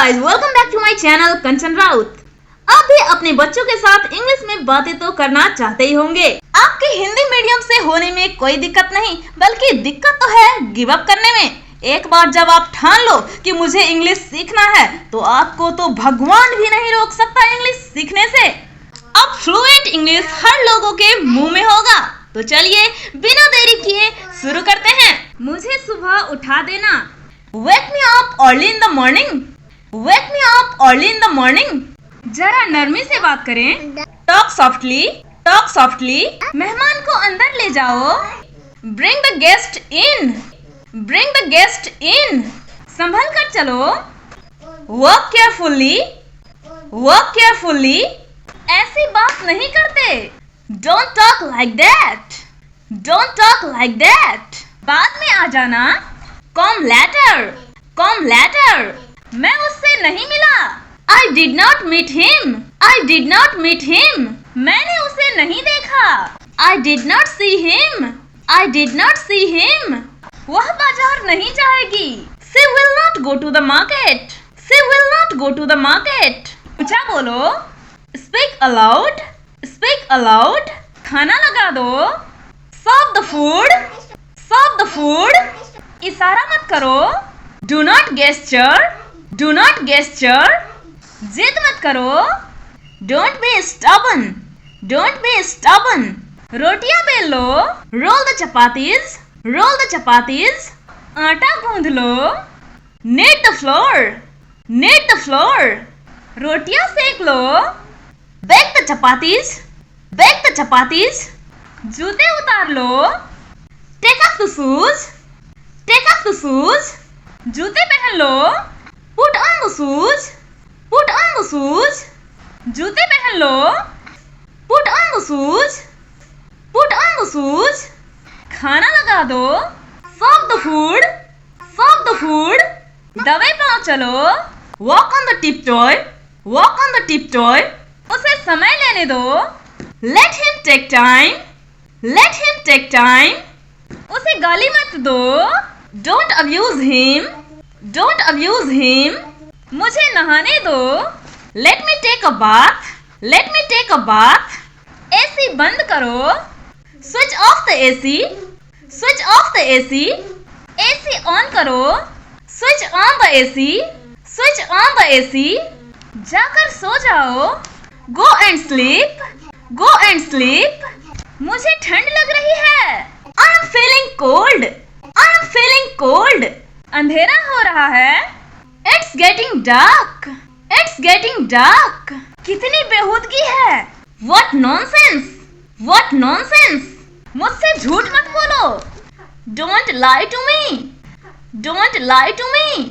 Guys, welcome back to my channel Kanchan Raut. आप भी अपने बच्चों के साथ इंग्लिश में बातें तो करना चाहते ही होंगे। आपके हिंदी मीडियम से होने में कोई दिक्कत नहीं, बल्कि दिक्कत तो है गिव अप करने में। एक बार जब आप ठान लो कि मुझे इंग्लिश सीखना है, तो आपको तो भगवान भी नहीं रोक सकता इंग्लिश सीखने से। अब फ्लुएंट इंग्लिश हर लोगों के मुंह में होगा। तो चलिए बिना देरी किए शुरू करते हैं। मुझे सुबह उठा देना, Wake me up early in the morning. Wake me up early in the morning. जरा नरमी से बात करें। Talk softly. Talk softly. मेहमान को अंदर ले जाओ। Bring the guest in. Bring the guest in. संभल कर चलो। Walk carefully. Walk carefully. ऐसी बात नहीं करते। Don't talk like that. Don't talk like that. बाद में आ जाना। Come later. Come later. मैं उससे नहीं मिला। I did not meet him. I did not meet him. मैंने उसे नहीं देखा। I did not see him. I did not see him. वह बाजार नहीं जाएगी। She will not go to the market. She will not go to the market. ऊंचा बोलो। Speak aloud. Speak aloud. खाना लगा दो। Serve the food. Serve the food. इशारा मत करो। Do not gesture. Do not gesture. जिद मत करो। Don't be stubborn. Don't be stubborn. रोटियां बेल लो। Roll the chapatis. Roll the chapatis. आटा गूंध लो। Knead the flour. Knead the flour. रोटियां सेक लो। Bake the chapatis. Bake the chapatis. जूते उतार लो। Take off the shoes. Take off the shoes. जूते पहन लो। Put on the shoes. Put on the shoes. जूते पहन लो। Put on the shoes. Put on the shoes. खाना लगा दो। Serve the food. Serve the food. दबे पाँव चलो। Walk on the tiptoe. Walk on the tiptoe. उसे समय लेने दो। Let him take time. Let him take time. उसे गाली मत दो। Don't abuse him. Don't abuse him. मुझे नहाने दो। Let me take a bath. Let me take a bath. AC बंद करो। Switch off the AC. Switch off the AC. AC on करो। Switch on the AC. Switch on the AC. जाकर सो जाओ। Go and sleep. Go and sleep. मुझे ठंड लग रही है। I am feeling cold. I am feeling cold. अंधेरा हो रहा है। It's getting dark. It's getting dark. कितनी बेहूदगी है। What nonsense. What nonsense. मुझसे झूठ मत बोलो। Don't lie to me. Don't lie to me.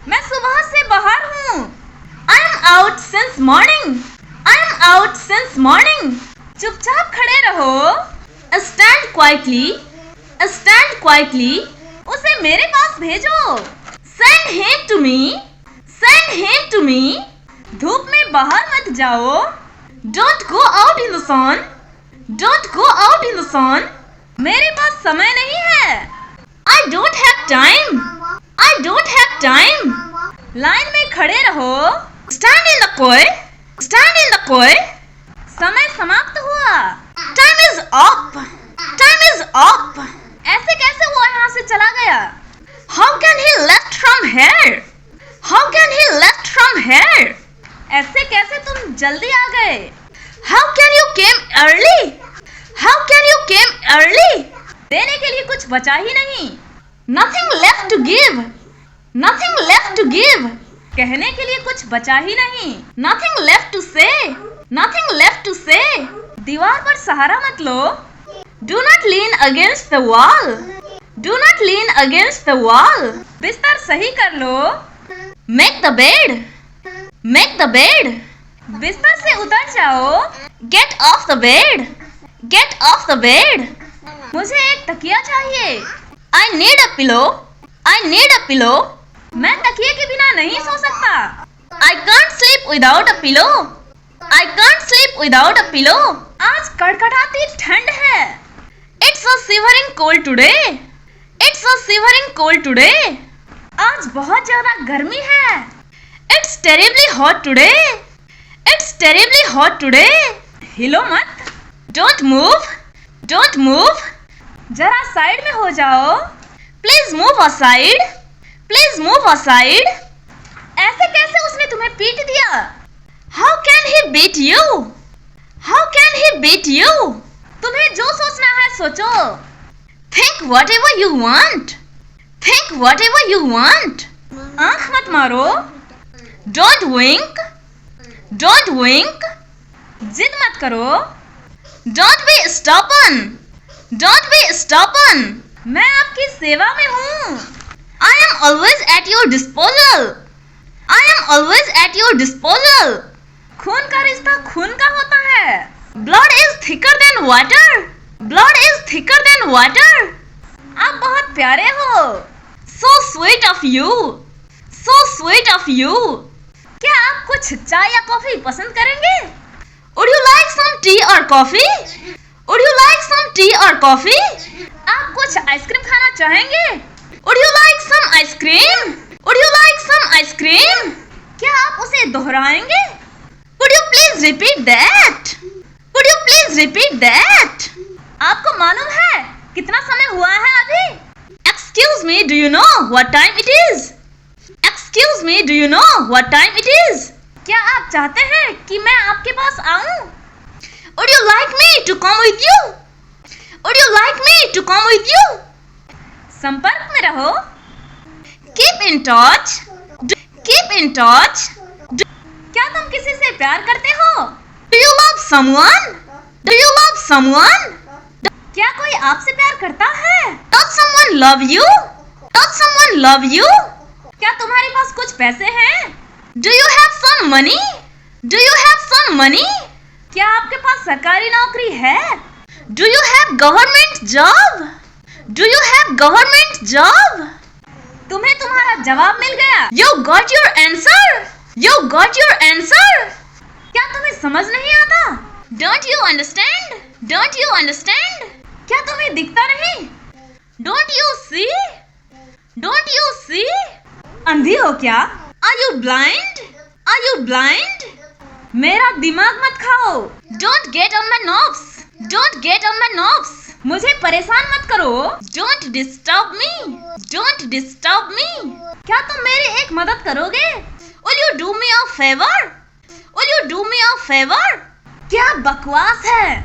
मैं सुबह से बाहर हूँ। I am out since morning. I am out since morning. चुपचाप खड़े रहो। Stand quietly. Stand quietly. उसे मेरे पास भेजो। Send him to me. Send him to me. धूप में बाहर मत जाओ। Don't go out in the sun. Don't go out in the sun. मेरे पास समय नहीं है। I don't have time. I don't have time. Line में खड़े रहो। Stand in the queue. Stand in the queue. समय समाप्त हुआ। Time is up. Time is up. ऐसे कैसे वो यहाँ से चला गया? How can he left from here? How can he left from here? ऐसे कैसे तुम जल्दी आ गए? How can you came early? How can you came early? देने के लिए कुछ बचा ही नहीं। Nothing left to give. Nothing left to give. कहने के लिए कुछ बचा ही नहीं। Nothing left to say. Nothing left to say. दीवार पर सहारा मत लो। Do not lean against the wall. Do not lean against the wall. बिस्तर सही कर लो। Make the bed. Make the bed. बिस्तर से उतर जाओ। Get off the bed. Get off the bed. मुझे एक तकिया चाहिए। I need a pillow. I need a pillow. मैं तकिए के बिना नहीं सो सकता। I can't sleep without a pillow. I can't sleep without a pillow. आज कड़कड़ाती ठंड है। It's a shivering cold today. It's a shivering cold today. आज बहुत ज्यादा गर्मी है। It's terribly hot today. It's terribly hot today. हिलो मत. Don't move. Don't move. जरा साइड में हो जाओ. Please move aside. Please move aside. ऐसे कैसे उसने तुम्हें पीट दिया? How can he beat you? How can he beat you? तुम्हें जो सोचना है सोचो. Think whatever you want. Think whatever you want. आँख मत मारो. Don't wink. Don't wink. जिद मत करो. Don't be stubborn. Don't be stubborn. मैं आपकी सेवा में हूँ. I am always at your disposal. I am always at your disposal. खून का रिश्ता खून का होता है. Blood is thicker than water. Blood is thicker than water. आप बहुत प्यारे हो. So sweet of you. So sweet of you. क्या आप कुछ चाय या कॉफी पसंद करेंगे? Would you like some tea or coffee? Would you like some tea or coffee? आप कुछ आइसक्रीम खाना चाहेंगे? Would you like some ice cream? Would you like some ice cream? क्या आप उसे दोहराएंगे? Would you please repeat that? Would you please repeat that? आपको मालूम है कितना समय हुआ है अभी? Excuse me, do you know what time it is? Excuse me, do you know what time it is? क्या आप चाहते हैं कि मैं आपके पास आऊं? Would you like me to come with you? Would you like me to come with you? संपर्क में रहो. Keep in touch. Keep in touch. क्या तुम किसी से प्यार करते हो? Do you love someone? Do you love someone? क्या कोई आपसे प्यार करता है? Does someone love you? Does someone love you? क्या तुम्हारे पास कुछ पैसे हैं? Do you have some money? Do you have some money? क्या आपके पास सरकारी नौकरी है? Do you have government job? Do you have government job? तुम्हें तुम्हारा जवाब मिल गया. You got your answer. You got your answer. क्या तुम्हें समझ नहीं आता? Don't you understand? Don't you understand? क्या तुम्हें दिखता नहीं? Don't you see? Don't you see? अंधी हो क्या? Are you blind? Are you blind? मेरा दिमाग मत खाओ. Don't get on my nerves. Don't get on my nerves. मुझे परेशान मत करो. Don't disturb me. Don't disturb me. क्या तुम मेरी एक मदद करोगे? Will you do me a favor? Will you do me a favor? क्या बकवास है?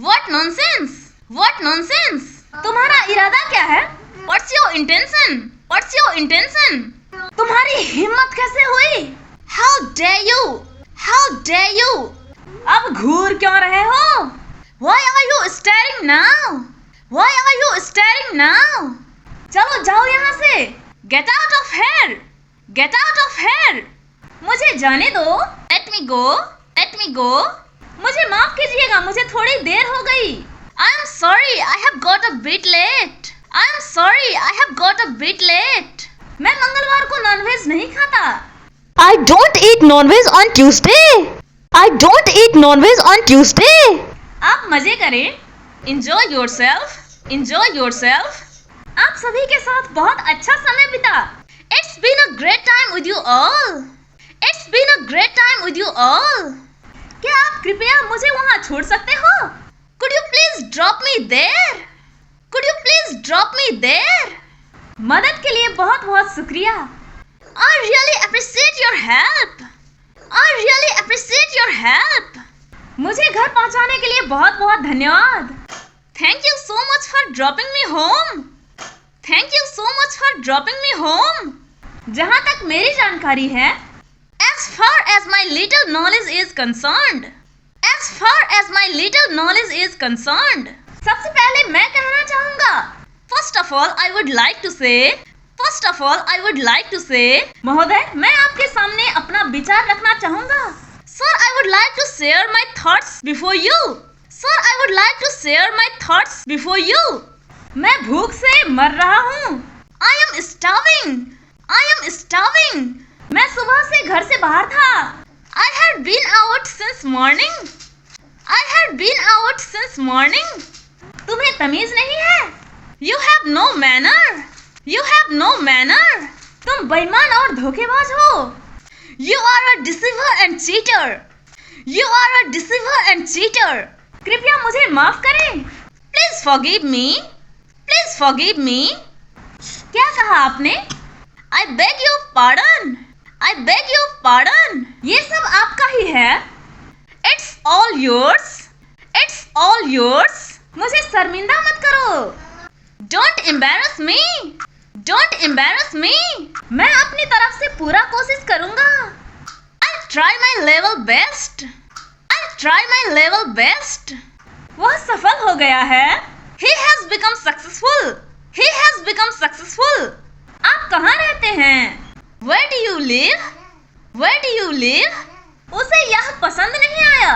What nonsense? What nonsense? तुम्हारा इरादा क्या है? What's your intention? What's your intention? तुम्हारी हिम्मत कैसे हुई? How dare you? How dare you? अब घूर क्यों रहे हो? Why are you staring now? Why are you staring now? चलो जाओ यहाँ से. Get out of here. Get out of here. मुझे जाने दो. Let me go. Let me go. मुझे माफ कीजिएगा, मुझे थोड़ी देर हो गई. I am sorry, I have got a bit late. I am sorry, I have got a bit late. मैं मंगलवार को नॉनवेज नहीं खाता. I don't eat non-veg on Tuesday. I don't eat non-veg on Tuesday. आप मजे करें. Enjoy yourself. Enjoy yourself. आप सभी के साथ बहुत अच्छा समय बिता. It's been a great time with you all. It's been a great time with you all. क्या आप कृपया मुझे वहाँ छोड़ सकते हो? Could you please drop me there? Could you please drop me there? मदद के लिए बहुत बहुत शुक्रिया. I really appreciate your help. I really appreciate your help. मुझे घर पहुँचाने के लिए बहुत बहुत धन्यवाद. Thank you so much for dropping me home. Thank you so much for dropping me home. जहाँ तक मेरी जानकारी है, as far as my little knowledge is concerned, as far as my little knowledge is concerned, सबसे पहले मैं कहना चाहूँगा, first of all I would like to say, first of all I would like to say, महोदय मैं आपके सामने अपना विचार रखना चाहूँगा. Sir, I would like to share my thoughts before you. Sir, I would like to share my thoughts before you. मैं भूख से मर रहा हूँ. I am starving. I am starving. मैं सुबह से घर से बाहर था. I had been out since morning. I had been out since morning. तुम्हें तमीज नहीं है. You have no manner. You have no manner. तुम बेईमान और धोखेबाज हो. You are a deceiver and cheater. You are a deceiver and cheater. कृपया मुझे माफ करें. Please forgive me. Please forgive me. क्या कहा आपने? I beg your pardon. I beg your pardon. ये सब आपका ही है. It's all yours. It's all yours. मुझे शर्मिंदा मत करो. Don't embarrass me. Don't embarrass me. मैं अपनी तरफ से पूरा कोशिश करूंगा. I'll try my level best. I'll try my level best. वह सफल हो गया है. He has become successful. He has become successful. आप कहाँ रहते हैं? Where do you live? Where do you live? उसे यह पसंद नहीं आया.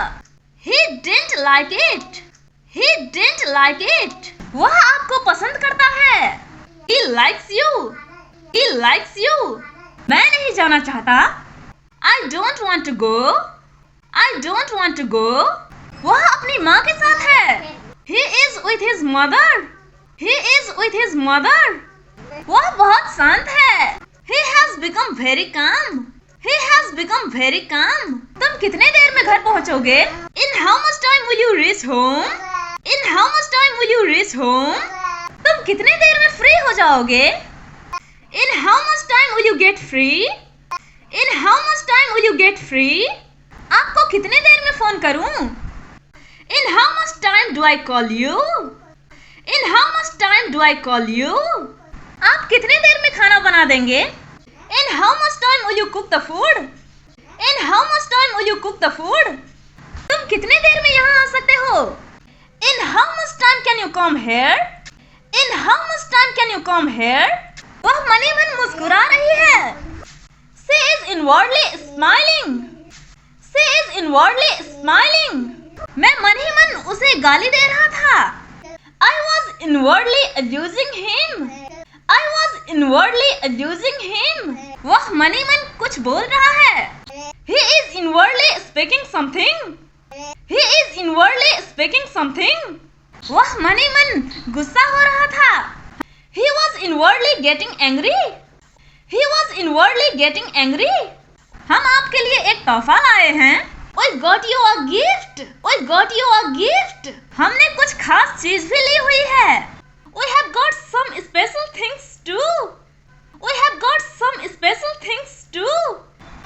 He didn't like it. He didn't like it. वह आपको पसंद करता है. He likes you. He likes you. मैं नहीं जाना चाहता. I don't want to go. I don't want to go. वह अपनी माँ के साथ है. He is with his mother. He is with his mother. वह बहुत शांत है. He has become very calm. He has become very calm. तुम कितने देर में घर पहुँचोगे? In how much time will you reach home? In how much time will you reach home? तुम कितने देर में फ्री हो जाओगे? In how much time will you get free? In how much time will you get free? आपको कितने देर में phone करूं? In how much time do I call you? In how much time do I call you? आप कितने देर में खाना बना देंगे? In how much time will you cook the food? In how much time will you cook the food? तुम कितने देर में यहाँ आ सकते हो? In how much time can you come here? In how much time can you come here? वह money मन मुस्कुरा रही है. She is inwardly smiling. She is inwardly smiling. मैं मन ही मन उसे गाली दे रहा था. I was inwardly abusing him. I was inwardly abusing him. वह मनी मन कुछ बोल रहा है. He is inwardly speaking something. He is inwardly speaking something. वह मनी मन गुस्सा हो रहा था. He was inwardly getting angry. He was inwardly getting angry. हम आपके लिए एक तोहफा लाए हैं. We got you a gift. We got you a gift. हमने कुछ खास चीज भी ली हुई है. We have got some special things too. We have got some special things too.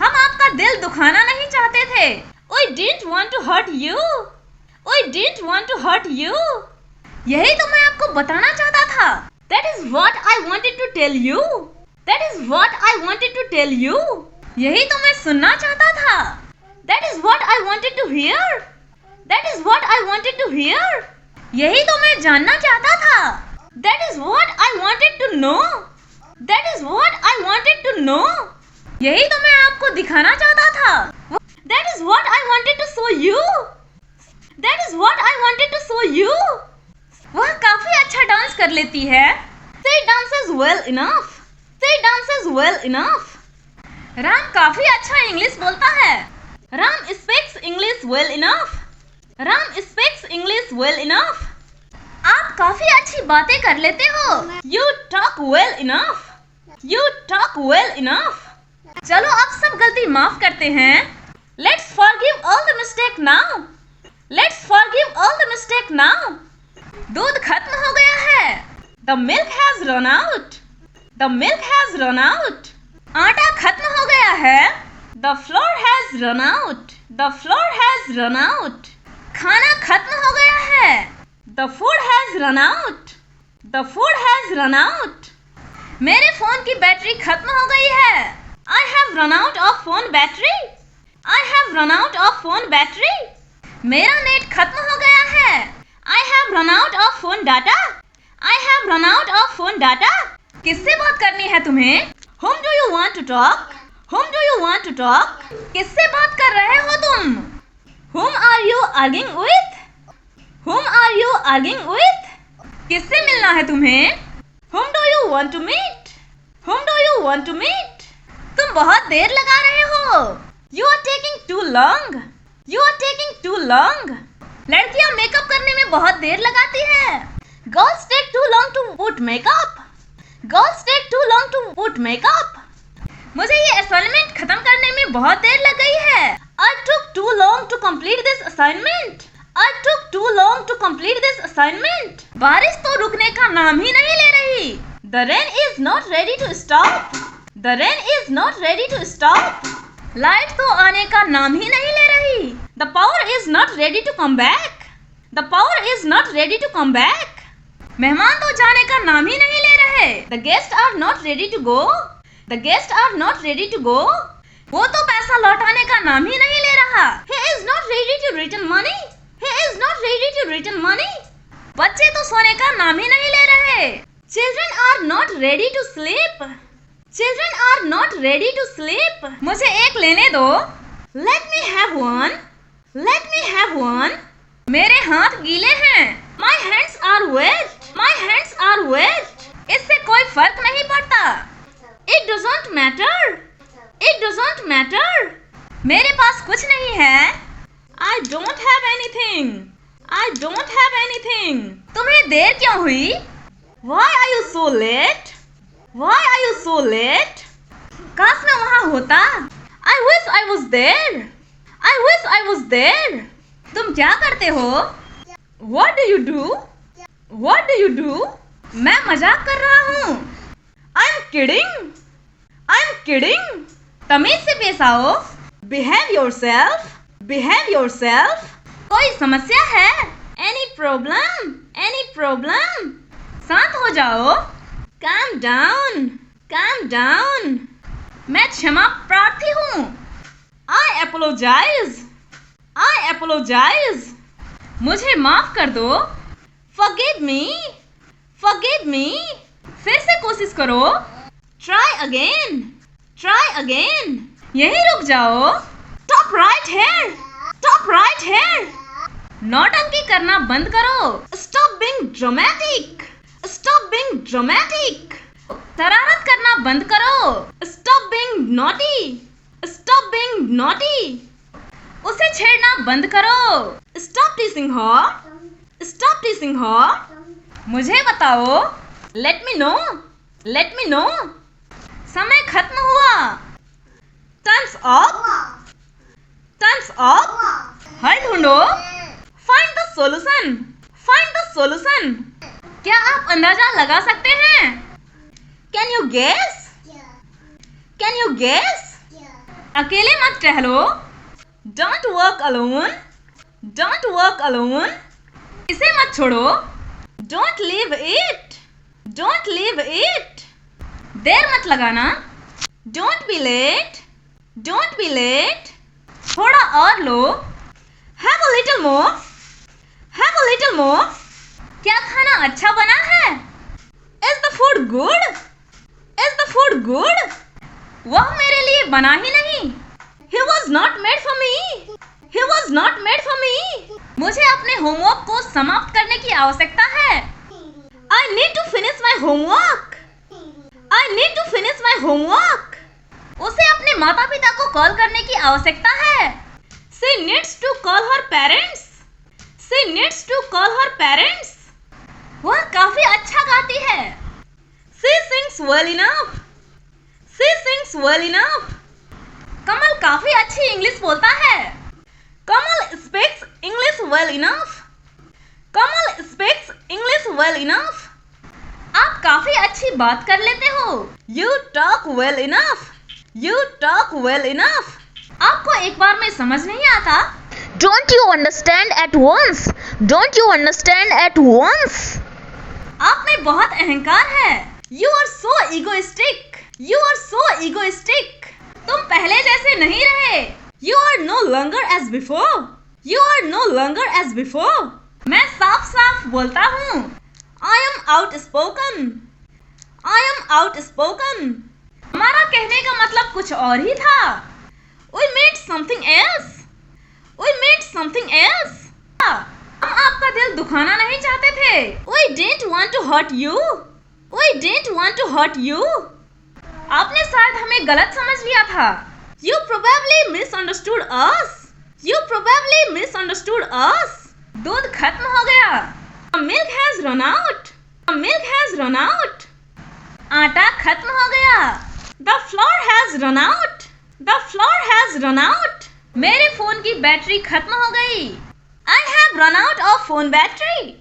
हम आपका दिल दुखाना नहीं चाहते थे. We didn't want to hurt you. We didn't want to hurt you. यही तो मैं आपको बताना चाहता था. That is what I wanted to tell you. That is what I wanted to tell you. यही तो मैं सुनना चाहता था. That is what I wanted to hear. That is what I wanted to hear. यही तो मैं जानना चाहता था. That is what I wanted to know. That is what I wanted to know. यही तो मैं आपको दिखाना चाहता था. That is what I wanted to show you. That is what I wanted to show you. वह काफी अच्छा डांस कर लेती है. She dances well enough. She dances well enough. Ram काफी अच्छा इंग्लिश बोलता है. Ram speaks English well enough. Ram speaks English well enough. आप काफी अच्छी बातें कर लेते हो. You talk well enough. You talk well enough. चलो अब सब गलती माफ करते हैं. Let's forgive all the mistake now. Let's forgive all the mistake now. दूध खत्म हो गया है. The milk has run out. The milk has run out. आटा खत्म हो गया है. The flour has run out. The flour has run out. खाना खत्म हो गया है. The food has run out. The food has run out. मेरे फोन की बैटरी खत्म हो गई है. I have run out of phone battery. I have run out of phone battery. मेरा नेट खत्म हो गया है. I have run out of phone data. I have run out of phone data. किससे बात करनी है तुम्हें? Whom do you want to talk? Whom do you want to talk? किससे बात कर रहे हो तुम? Whom are you arguing with? Whom are you arguing with? किससे मिलना है तुम्हें? Whom do you want to meet? Whom do you want to meet? तुम बहुत देर लगा रहे हो. You are taking too long. You are taking too long. लड़कियां मेकअप करने में बहुत देर लगाती हैं. Girls take too long to put makeup. Girls take too long to put makeup. मुझे ये असाइनमेंट खत्म करने में बहुत देर लग गई है। I took too long to complete this assignment. I took too long to complete this assignment. बारिश तो रुकने का नाम ही नहीं ले रही। The rain is not ready to stop. The rain is not ready to stop. Light तो आने का नाम ही नहीं ले रही। The power is not ready to come back. The power is not ready to come back. मेहमान तो जाने का नाम ही नहीं ले रहे। The guests are not ready to go. The guests are not ready to go. वो तो पैसा लौटाने का नाम ही नहीं ले रहा। He is not ready to return money. He is not ready to return money. बच्चे तो सोने का नाम ही नहीं ले रहे। Children are not ready to sleep. Children are not ready to sleep. मुझे एक लेने दो। Let me have one. Let me have one. मेरे हाथ गीले हैं। My hands are wet. My hands are wet. इससे कोई फर्क नहीं पड़ता। It doesn't matter. It doesn't matter. मेरे पास कुछ नहीं है। I don't have anything. I don't have anything. तुम्हें देर क्यों हुई? Why are you so late? Why are you so late? काश मैं वहाँ होता। I wish I was there. I wish I was there. तुम क्या करते हो? What do you do? What do you do? मैं मजाक कर रहा हूँ। I'm kidding. I'm kidding. तमीज से पेश आओ। Behave yourself. Behave yourself. कोई समस्या है? Any problem? Any problem? शांत हो जाओ। Calm down. Calm down. मैं क्षमा प्रार्थी हूँ। I apologize. I apologize. मुझे माफ कर दो। Forgive me. Forgive me. फिर से कोशिश करो। Try again. Try again. यहीं रुक जाओ। Stop right here. Stop right here. नौटंकी करना बंद करो। Stop being dramatic. Stop being dramatic. शरारत करना बंद करो। Stop being naughty. Stop being naughty. उसे छेड़ना बंद करो। Stop teasing her. Stop teasing her. मुझे बताओ। Let me know. Let me know. समय खत्म हुआ। Time's up. Time's up. हल ढूंढो। Find the solution. Find the solution. क्या आप अंदाजा लगा सकते हैं? Can you guess? Can you guess? अकेले मत टहलो। Don't work alone. Don't work alone. इसे मत छोड़ो। Don't leave it. Don't leave it. देर मत लगाना। Don't be late. Don't be late. थोड़ा और लो। Have a little more. Have a little more. क्या खाना अच्छा बना है? Is the food good? Is the food good? वह मेरे लिए बना ही नहीं। He was not made for me. He was not made for me. मुझे अपने होमवर्क को समाप्त करने की आवश्यकता है। I need to finish my homework. I need to finish my homework. उसे अपने माता पिता को कॉल करने की आवश्यकता है। She needs to call her parents. She needs to call her parents. वह काफी अच्छा गाती है। She sings well enough. She sings well enough. कमल काफी अच्छी इंग्लिश बोलता है। कमल speaks English well enough. कमल speaks English well enough. आप काफी अच्छी बात कर लेते हो। You talk well enough. You talk well enough. आपको एक बार में समझ नहीं आता। Don't you understand at once? Don't you understand at once? आप में बहुत अहंकार है। You are so egoistic. You are so egoistic. तुम पहले जैसे नहीं रहे। You are no longer as before. You are no longer as before. मैं साफ साफ बोलता हूँ। I am outspoken. I am outspoken. हमारा कहने का मतलब कुछ और ही था। We meant something else. We meant something else. हम आपका दिल दुखाना नहीं चाहते थे। We didn't want to hurt you. We didn't want to hurt you. आपने शायद हमें गलत समझ लिया था। You probably misunderstood us. You probably misunderstood us. दूध खत्म हो गया। The milk has run out. The milk has run out. आटा खत्म हो गया। The floor has run out. The floor has run out. मेरे फोन की बैटरी खत्म हो गई. I have run out of phone battery.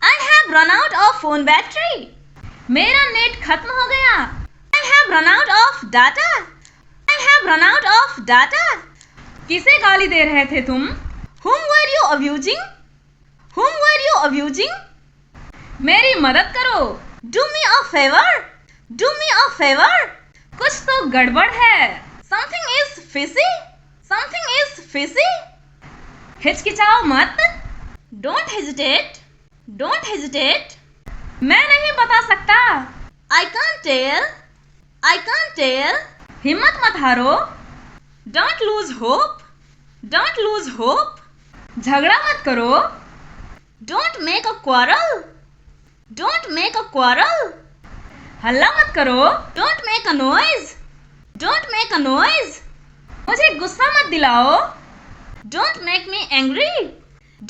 I have run out of phone battery. मेरा नेट खत्म हो गया. I have run out of data. I have run out of data. किसे गाली दे रहे थे तुम? Whom were you abusing? Whom were you abusing? मेरी मदद करो. Do me a favor. Do me a favor. कुछ तो गड़बड़ है. Something is fishy. Something is fishy. हिचकिचाओ मत. Don't hesitate. Don't hesitate. मैं नहीं बता सकता. I can't tell. I can't tell. हिम्मत मत हारो. Don't lose hope. Don't lose hope. झगड़ा मत करो. Don't make a quarrel. Don't make a quarrel. हल्ला मत करो. Don't make a noise. Don't make a noise. मुझे गुस्सा मत दिलाओ. Don't make me angry.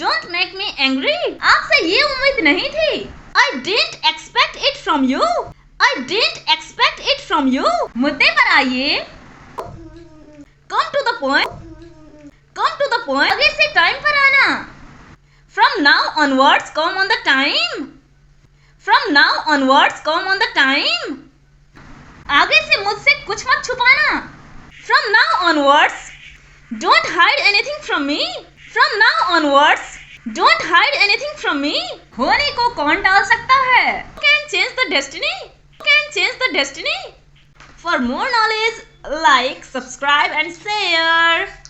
Don't make me angry. आपसे ये उम्मीद नहीं थी. I didn't expect it from you. I didn't expect it from you. मुद्दे पर आइए. Come to the point. Come to the point. आगे से टाइम पर आना. From now onwards, come on the time. From now onwards, come on the time. आगे से मुझसे कुछ मत छुपाना. From now onwards, don't hide anything from me. From now onwards, don't hide anything from me. होने को कौन टाल सकता है? Who can change the destiny? Who can change the destiny? For more knowledge, like, subscribe and share.